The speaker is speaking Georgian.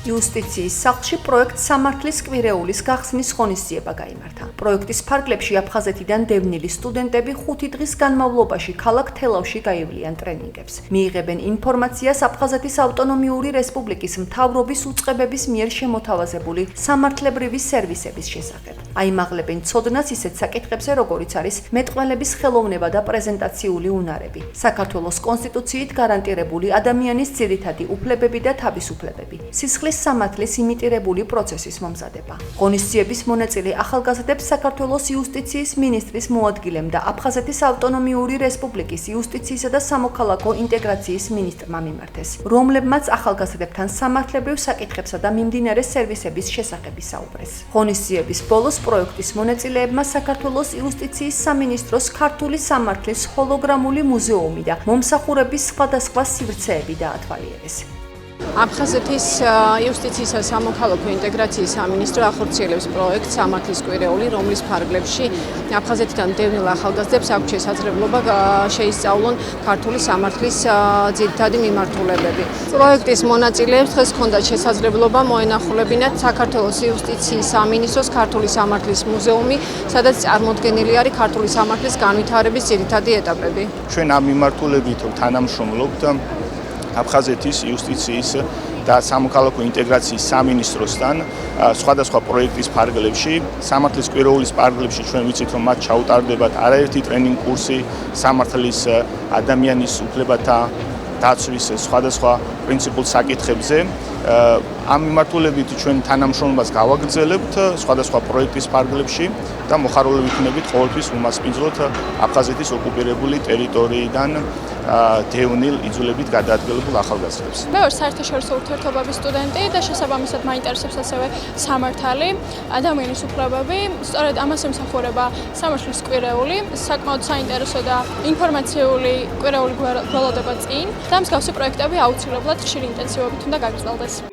იუსტიციის სახლში პროექტ სამართლის კვირეულის გახსნის ღონისძიება გაიმართა. პროექტის ფარგლებში აფხაზეთიდან დევნილი სტუდენტები 5 დღის განმავლობაში ქალაქ თელავში გაივლიან ტრენინგებს. მიიღებენ ინფორმაციას აფხაზეთის ავტონომიური რესპუბლიკის მთავრობის უწყებების მიერ შემოთავაზებული სამართლებრივი სერვისების შესახებ. აიმაღლებენ ცოდნას ისეთ საკითხებზე, როგორიც არის მეტყველების ხელოვნება და პრეზენტაციული უნარები, საქართველოს კონსტიტუციით გარანტირებული ადამიანის ძირითადი უფლებები და თავისუფლებები, სისხლის სამართლის იმიტირებული პროცესის მომზადება. ღონისძიების მონაწილე ახალგაზრდებს საქართველოს იუსტიციის მინისტრის მოადგილემ და აფხაზეთის ავტონომიური რესპუბლიკის იუსტიციისა და სამოქალაქო ინტეგრაციის მინისტრმა მიმართეს, რომლებმაც ახალგაზრდებთან სამართლებრივ საკითხებსა და მიმდინარე სერვისების შესახებ ისაუბრეს. ღონისძიების ბოლოს პროექტის მონაწილეებმა საქართველოს იუსტიციის სამინისტროს ქართული სამართლის ჰოლოგრამული მუზეუმი და მომსახურების სხვადასხვა სივრცეები დაათვალიერეს. აფხაზეთის იუსტიციისა და სამოქალაქო ინტეგრაციის სამინისტრო ახორციელებს პროექტ სამართლის კვირეული, რომლის ფარგლებში აფხაზეთიდან დევნილ ახალგაზრდებს აქვთ შესაძლებლობა შეისწავლონ ქართული სამართლის ძირითადი მიმართულებები. პროექტის მონაწილეებს დღეს ჰქონდათ შესაძლებლობა მოენახულებინათ საქართველოს იუსტიციის სამინისტროს ქართული სამართლის მუზეუმი, სადაც წარმოდგენილი არის ქართული სამართლის განვითარების ძირითადი ეტაპები. ჩვენ ამ მიმართულებით თანამშრომლობთ აფხაზეთის იუსტიციის და სამოქალაქო ინტეგრაციის სამინისტროსთან სხვადასხვა პროექტის ფარგლებში, სამართლის კვირეულის ფარგლებში ჩვენ ვიცით, რომ მათ ჩაუტარდებათ არაერთი ტრენინგ კურსი სამართლის ადამიანის უფლებათა დაცვის სხვადასხვა პრინციპულ საკითხებზე. ამ მიმართულებით ჩვენ თანამშრომლობას გავაგრძელებთ სხვადასხვა პროექტის ფარგლებში და მოხარულები ვიქნებით ყოველთვის უმასპინძლოთ აფხაზეთის ოკუპირებული ტერიტორიიდან დევნილ იძულებით გადაადგილებულ ახალგაზრდებს. მე ვარ საერთაშორისო ურთიერთობების სტუდენტი და შესაბამისად მაინტერესებს ასევე სამართალი, ადამიანის უფლებები, სწორედ ამას ემსახურება სამართლის კვირეული, საკმაოდ საინტერესო და ინფორმაციული კვირეული გველოდება წინ და მსგავსი პროექტები აუცილებლად ხშირი ინტენსივობით უნდა გაგრძელდეს.